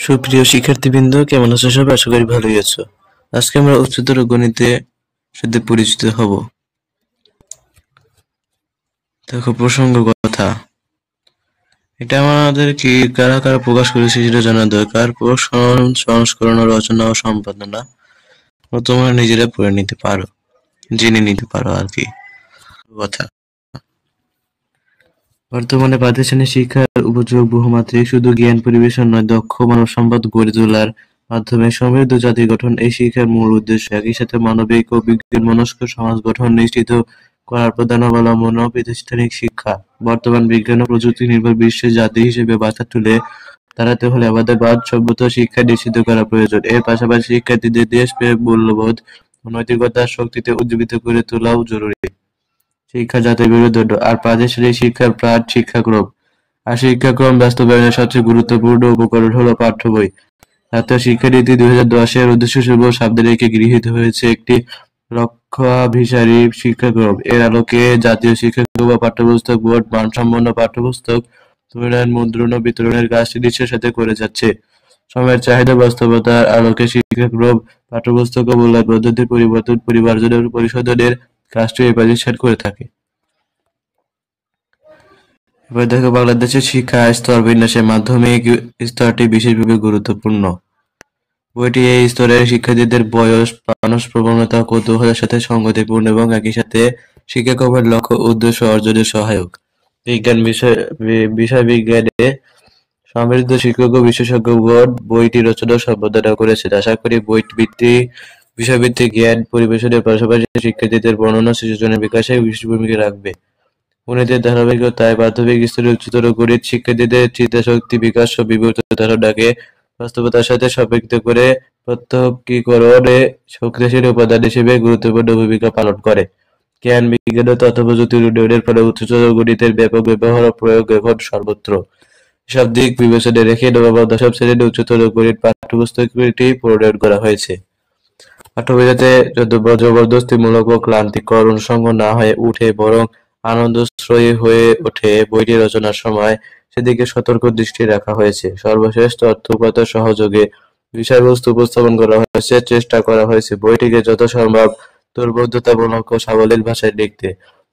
সুপ্রিয় শিক্ষার্থীবৃন্দ, কেমন আছো সবাই? আশা করি ভালোই আছো। আজকে আমরা উচ্চতর গণিতে সাথে পরিচিত হব। দেখো, প্রসঙ্গ কথা, এটা আমাদের কি কারা কারা প্রকাশ করেছে সেটা জানা দরকার। প্রসারণ, সংস্করণ, রচনা ও সম্পাদনা ও তোমরা নিজেরা পড়ে নিতে পারো, জেনে নিতে পারো আর কি কথা। বর্তমানে প্রাতিষ্ঠানিক শিক্ষার উপযোগ বহুমাত্রিক, শুধু জ্ঞান পরিবেশন নয়, দক্ষ মানব সম্পদ গড়ে তোলার মাধ্যমে সমৃদ্ধ জাতি গঠন এই শিক্ষার মূল উদ্দেশ্য। একই সাথে মানবিক ও বিজ্ঞানমনস্ক সমাজ গঠন নিশ্চিত করার প্রধান অবলম্বনও প্রাতিষ্ঠানিক শিক্ষা। বর্তমান বিজ্ঞান ও প্রযুক্তি নির্ভর বিশ্বে জাতি হিসেবে বাঁচা তুলে দাঁড়াতে হলে আমাদের বাদ সভ্যতা শিক্ষা নিশ্চিত করা প্রয়োজন। এর পাশাপাশি শিক্ষার্থীদের দেশপ্রেম, মূল্যবোধ ও নৈতিকতার শক্তিতে উজ্জীবিত করে তোলাও জরুরি। শিক্ষা জাতির মেরুদণ্ড। আর প্রাতিষ্ঠানিক শিক্ষার প্রাক শিক্ষাক্রম। আর শিক্ষাক্রম বাস্তবায়নের সবচেয়ে গুরুত্বপূর্ণ উপকরণ হলো পাঠ্য বই। জাতীয় শিক্ষানীতি 2010-এর উদ্দেশ্যসমূহ সামনে রেখে গৃহীত হয়েছে একটি লক্ষ্যাভিসারী শিক্ষাক্রম। এর আলোকে জাতীয় শিক্ষাক্রম ও পাঠ্যপুস্তক বোর্ড মানসম্পন্ন পাঠ্যপুস্তক তৈরি, মুদ্রণ ও বিতরণের কাজটি নিশ্চের সাথে করে যাচ্ছে। সময়ের চাহিদা বাস্তবতার আলোকে শিক্ষাক্রম, পাঠ্যপুস্তক ও মূল্যায়ন পদ্ধতির পরিবর্তন, পরিমার্জন ও পরিশোধনের কাজটি এই প্রতিষ্ঠান করে থাকে। এবার দেখো, বাংলাদেশের শিক্ষা স্তর বিন্যাসে মাধ্যমিক স্তরটি বিশেষভাবে গুরুত্বপূর্ণ। বইটি এই স্তরের শিক্ষার্থীদের বয়স, মানস প্রবণতা, কৌতূহলের সাথে সঙ্গতিপূর্ণ এবং একই সাথে শিক্ষাক্রমের লক্ষ্য উদ্দেশ্য অর্জনে সহায়ক। বিজ্ঞান বিষয় বিজ্ঞানে সমৃদ্ধ শিক্ষক ও বিশেষজ্ঞগণ বইটি রচনা ও সম্পাদনা করেছেন। আশা করি বইটি বিষয়ভিত্তিক জ্ঞান পরিবেশনের পাশাপাশি শিক্ষার্থীদের বর্ণনা সৃজনের বিকাশে বিশেষ ভূমিকা রাখবে। গণিতের ধারাবাহিকতায় মাধ্যমিক স্তরে উচ্চতর গণিত শিক্ষার্থীদের চিন্তাশক্তি বিকাশ ও বিবর্তিত ধারণাকে বাস্তবতার সাথে সম্পৃক্ত করে প্রত্যক্ষীকরণে শক্তিশালী উপাদান হিসেবে গুরুত্বপূর্ণ ভূমিকা পালন করে। জ্ঞান, বিজ্ঞান ও তথ্যপ্রযুক্তির উন্নয়নের ফলে উচ্চতর গণিতের ব্যাপক ব্যবহার ও প্রয়োগ এখন সর্বত্র। এসব দিক বিবেচনায় রেখে নবম ও দশম শ্রেণীর উচ্চতর গণিত পাঠ্যপুস্তকটি প্রণয়ন করা হয়েছে। পাঠ্যবই যাতে জবরদস্তিমূলক ও ক্লান্তিকর অনুষঙ্গ না হয়ে উঠে বরং আনন্দশ্রয়ী হয়ে ওঠে, বইটি রচনার সময় সেদিকে সতর্ক দৃষ্টি রাখা হয়েছে। সর্বশেষ তথ্যগত সহযোগে বিষয়বস্তু উপস্থাপন করা হয়েছে, চেষ্টা করা হয়েছে বইটিকে যথাসম্ভব দুর্বোধ্যতামূলক ও সাবলীল ভাষায় লিখতে।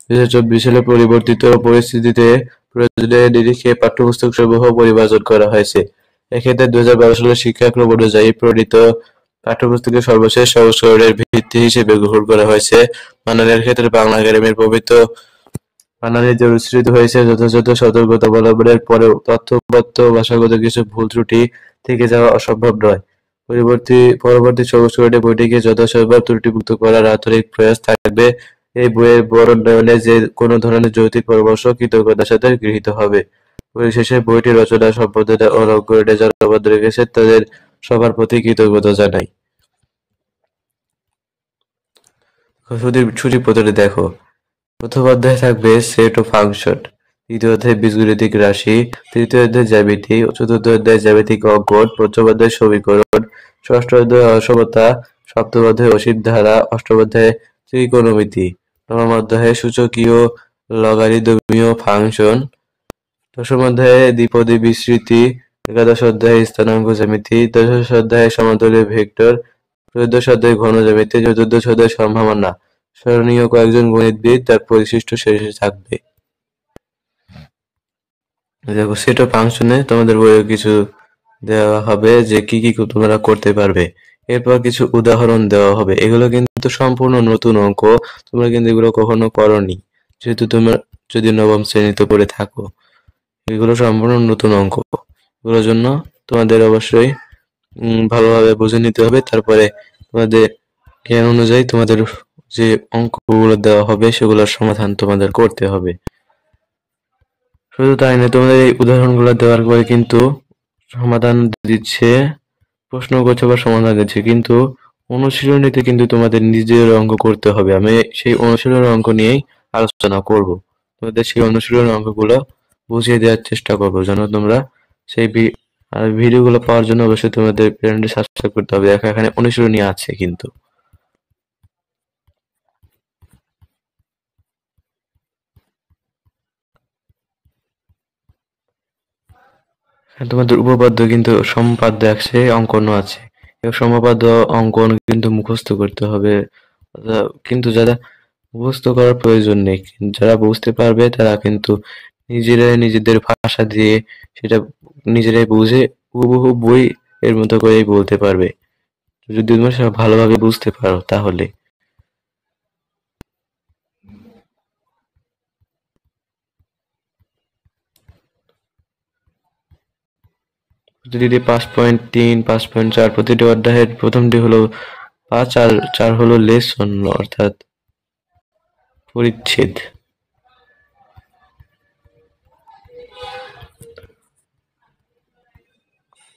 2024 সালে পরিবর্তিত পরিস্থিতিতে প্রয়োজনের নিরিখে পাঠ্যপুস্তকসমূহ পরিমার্জন করা হয়েছে। এক্ষেত্রে 2012 সালের শিক্ষাক্রম অনুযায়ী প্রণীত পাঠ্যপুস্তকের সর্বশেষ সংস্করণের ভিত্তি হিসেবে গ্রহণ করা হয়েছে। মাননের ক্ষেত্রে বাংলা একাডেমির প্রমিত মাননে যে অনুসৃত হয়েছে, যথাযথ সতর্কতা অবলম্বনের পরেও তথ্যগত ও ভাষাগত কিছু ভুল ত্রুটি থেকে যাওয়া অসম্ভব নয়। পরবর্তী সংস্করণে বইটিকে যথাসম্ভব ত্রুটিমুক্ত করার আন্তরিক প্রয়াস থাকবে। এই বইয়ের বরণায়নে যে কোনো ধরনের যৌক্তিক পরামর্শ কৃতজ্ঞতার সাথে গৃহীত হবে। পরিশেষে বইটি রচনা, সম্পাদনা ও রঙ্গনে যারা অবদান রেখেছেন তাদের সবার প্রতি কৃতজ্ঞতা জানাই। সূচিপত্রটি দেখো। প্রথম অধ্যায়ে থাকবে সেট ও ফাংশন, দ্বিতীয় অধ্যায়ে বীজগণিতিক রাশি, তৃতীয় অধ্যায়ে জ্যামিতি, চতুর্থ অধ্যায়ে জ্যামিতিক অঙ্কন, পঞ্চম অধ্যায়ে সমীকরণ, ষষ্ঠ অধ্যায়ে অসমতা, সপ্তম অধ্যায়ে অসীম ধারা, অষ্টম অধ্যায়ে ত্রিকোণমিতি, নবম অধ্যায়ে সূচকীয় লগারিদমীয় ফাংশন, দশম অধ্যায়ে দ্বিপদী বিস্তৃতি, একাদশ অধ্যায়ে স্থানাঙ্ক জ্যামিতি, দ্বাদশ অধ্যায়ে সমতলীয় ভেক্টর, ত্রয়োদশ অধ্যায়ে ঘন জ্যামিতি, চতুর্দশ অধ্যায়ে সম্ভাবনা। স্মরণীয় কয়েকজন গণিতবিদ তার পরিশিষ্ট শেষে থাকবে। দেখো, সেট অফ ফাংশনে তোমাদের বইয়ে কিছু দেওয়া হবে যে কি কি তোমরা করতে পারবে। এরপর কিছু উদাহরণ দেওয়া হবে। এগুলো কিন্তু সম্পূর্ণ নতুন অঙ্ক, তোমরা কিন্তু এগুলো কখনো করনি, যেহেতু তোমরা যদি নবম শ্রেণীতে পড়ে থাকো। এগুলো সম্পূর্ণ নতুন অঙ্ক, এগুলোর জন্য তোমাদের অবশ্যই ভালোভাবে বুঝে নিতে হবে। তারপরে তোমাদের জ্ঞান অনুযায়ী তোমাদের যে অঙ্কগুলো দেওয়া হবে সেগুলোর সমাধান তোমাদের করতে হবে। শুধু তাই নয়, তোমাদের এই উদাহরণগুলো দেওয়ার পরে কিন্তু সমাধান দিচ্ছে, প্রশ্ন করছে বা সমাধান দিচ্ছে, কিন্তু অনুশীলনীতে কিন্তু তোমাদের নিজের অঙ্ক করতে হবে। আমি সেই অনুশীলনের অঙ্ক নিয়েই আলোচনা করব। তোমাদের সেই অনুশীলনের অঙ্কগুলো বুঝিয়ে দেওয়ার চেষ্টা করবো, যেন তোমরা সেই ভিডিওগুলো পাওয়ার জন্য অবশ্যই তোমাদের চ্যানেলটি সাবস্ক্রাইব করতে হবে। দেখো, এখানে অনুশীলনী আছে কিন্তু। তোমাদের উপপাদ্য কিন্তু সমপাদ্য একসে অঙ্কনও আছে। এই সমপাদ্য অঙ্কন কিন্তু মুখস্থ করতে হবে। কিন্তু যারা মুখস্থ করার প্রয়োজন নেই, যারা বুঝতে পারবে তারা কিন্তু নিজেরাই নিজেদের ভাষা দিয়ে সেটা নিজেরাই বুঝে হুবহু বই এর মতো করেই বলতে পারবে, যদি তোমরা সেটা ভালোভাবে বুঝতে পারো তাহলে। প্রতিটি 5.3, 5.4 প্রতিটি অধ্যায়ের প্রথমটি হলো 5 আর 4 হলো লেসন অর্থাৎ পরিচ্ছেদ।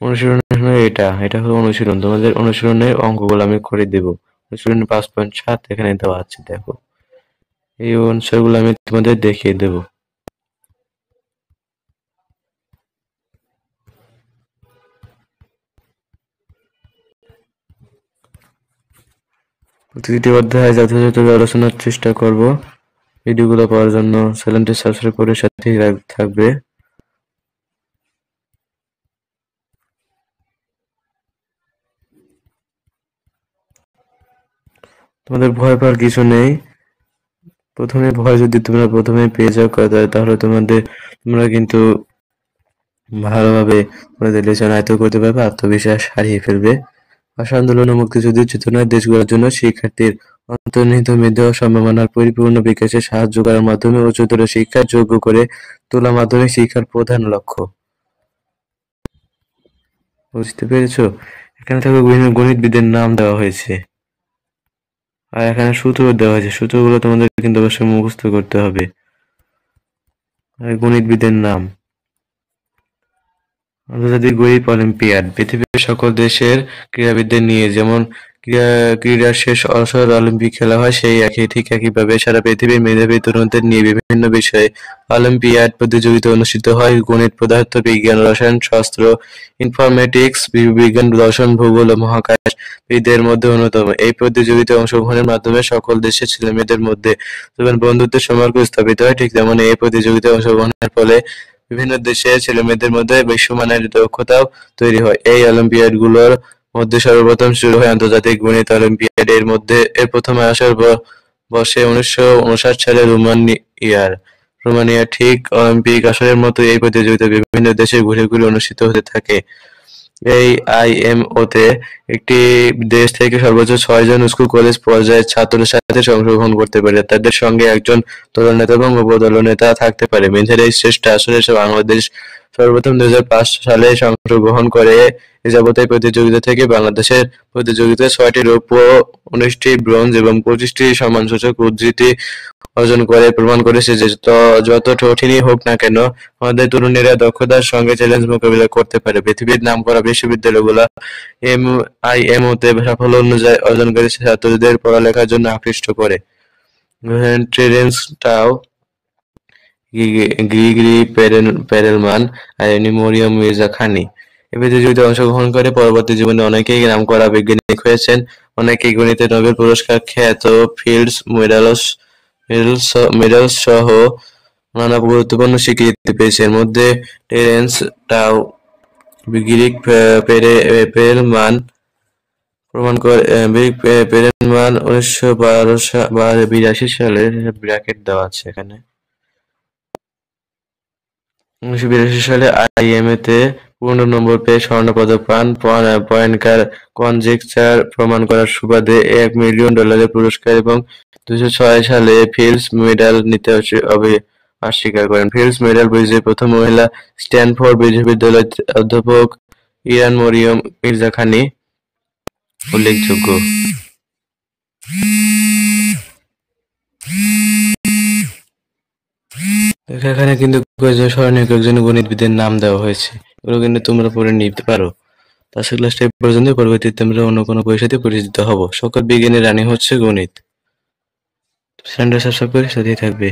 অনুশীলন হলো এটা হলো অনুশীলন। তোমাদের অনুশীলনের অঙ্কগুলো আমি করে দেব। অনুশীলন 5.7 এখানে দেওয়া আছে, দেখো। এই অ্যান্সারগুলো আমি তোমাদের দেখিয়ে দেব। প্রতিটি অধ্যায় যথাযথভাবে আলোচনার চেষ্টা করব। ভিডিওগুলো পাওয়ার জন্য চ্যানেলটি সাবস্ক্রাইব করে সাথেই থাকবে। তোমাদের ভয় পাওয়ার কিছু নেই। প্রথমে ভয় যদি তোমরা প্রথমে পেয়ে যাও তাহলে তোমরা কিন্তু ভালোভাবে তোমাদের লেসন আয়ত্ত করতে পারবে, আত্মবিশ্বাস হারিয়ে ফেলবে। ভাষা আন্দোলন ও মুক্তিযুদ্ধের চেতনায় দেশ গড়ার জন্য শিক্ষার্থীর অন্তর্নিহিত মেধা ও সম্ভাবনার পরিপূর্ণ বিকাশে সাহায্য করার মাধ্যমে উচ্চতর শিক্ষার যোগ্য করে তোলা মাধ্যমিক শিক্ষার প্রধান লক্ষ্য। বুঝতে পেরেছো? এখানে থাকা গণিতবিদের নাম দেওয়া হয়েছে, আর এখানে সূত্র দেওয়া হয়েছে। সূত্রগুলো তোমাদের কিন্তু অবশ্যই মুখস্থ করতে হবে। আর গণিতবিদের নাম: আন্তর্জাতিক গণিত অলিম্পিয়াড পৃথিবীর সকল দেশের ক্রীড়াবিদদের নিয়ে যেমন ক্রীড়ার শেষ আসর অলিম্পিক খেলা হয়, ঠিক একইভাবে সারা পৃথিবীর মেধাবী তরুণদের নিয়ে বিভিন্ন বিষয়ে অলিম্পিয়াড প্রতিযোগিতা অনুষ্ঠিত হয়। গণিত, পদার্থ বিজ্ঞান, রসায়ন শাস্ত্র, ইনফরমেটিক্স, জীববিজ্ঞান, দর্শন, ভূগোল ও মহাকাশ বিদ্যার মধ্যে অন্যতম। এই প্রতিযোগিতায় অংশগ্রহণের মাধ্যমে সকল দেশের ছেলেমেয়েদের মধ্যে যেমন বন্ধুত্বের সম্পর্ক স্থাপিত হয়, ঠিক তেমনি এই প্রতিযোগিতায় অংশগ্রহণের ফলে বিভিন্ন দেশের ছেলেমেয়েদের মধ্যে বিশ্বমানের দক্ষতাও তৈরি হয়। এই অলিম্পিয়াডগুলোর মধ্যে সর্বপ্রথম শুরু হয় আন্তর্জাতিক গণিত অলিম্পিয়াড। এর প্রথম আসর বসে 1959 সালে রোমানিয়া। ঠিক অলিম্পিক আসরের মতো এই প্রতিযোগিতা বিভিন্ন দেশে ঘুরে ঘুরে অনুষ্ঠিত হতে থাকে। এই আইএমওতে একটি দেশ থেকে সর্বোচ্চ 6 জন স্কুল কলেজ পর্যায়ের ছাত্রের সাথে অংশগ্রহণ করতে পারে। তাদের সঙ্গে একজন দলনেতা এবং উপদলনেতা থাকতে পারে। মেয়েদের এই শ্রেষ্ঠ আসরে বাংলাদেশ সর্বপ্রথম 2005 সালে অংশগ্রহণ করে। এ যাবৎ এই প্রতিযোগিতা থেকে বাংলাদেশের প্রতিযোগিতায় 6টি রৌপ্য, 19টি ব্রোঞ্জ এবং 25টি সম্মানসূচক উদ্ধৃতি অর্জন করে প্রমাণ করেছে যে যত কঠিনই হোক না কেন, আমাদের তরুণেরা দক্ষতার সঙ্গে চ্যালেঞ্জ মোকাবিলা করতে পারে। পৃথিবীর নামকরা বিশ্ববিদ্যালয়গুলো আইএমওতে সাফল্য অর্জনকারী ছাত্রদের পড়ালেখার জন্য আকৃষ্ট করে। টেরেন্স টাও, গ্রিগরি পেরেলমান আর মরিয়ম মির্জা খানি এই প্রতিযোগিতায় অংশগ্রহণ করে পরবর্তী জীবনে অনেকেই নামকরা বৈজ্ঞানিক হয়েছেন। অনেকেই গণিতে নোবেল পুরস্কার, খ্যাত ফিল্ডস মেডেলস সহ নানা গুরুত্বপূর্ণ স্বীকৃতি পেয়েছে। এর মধ্যে টেরেন্স টাও, গ্রিগ পেরেলমান 1982 সালে ব্র্যাকেট দেওয়া আছে এখানে। 1982 সালে আইএমএ-তে পূর্ণ নম্বর পেয়ে স্বর্ণপদক পান। পয়েন্কার কনজেকচার প্রমাণ করার সুবাদে $1 মিলিয়ন পুরস্কার এবং 2006 সালে ফিল্ডস মেডেল নিতে অস্বীকার করেন। ফিল্ডস মেডেল বিজয়ী প্রথম মহিলা স্ট্যানফোর্ড বিশ্ববিদ্যালয়ের অধ্যাপক ইরান মরিয়ম মির্জা খানি উল্লেখযোগ্য। এখানে কিন্তু স্মরণীয় কয়েকজন গণিতবিদের নাম দেওয়া হয়েছে, এগুলো কিন্তু তোমরা পড়ে নিতে পারো। আজকের ক্লাসটা এই পর্যন্ত। পরবর্তীতে আমরা অন্য কোনো বইয়ের সাথে পরিচিত হব। সকল বিজ্ঞানের রানী হচ্ছে গণিত। চ্যানেলটা সাবস্ক্রাইব করে সাথেই থাকবে।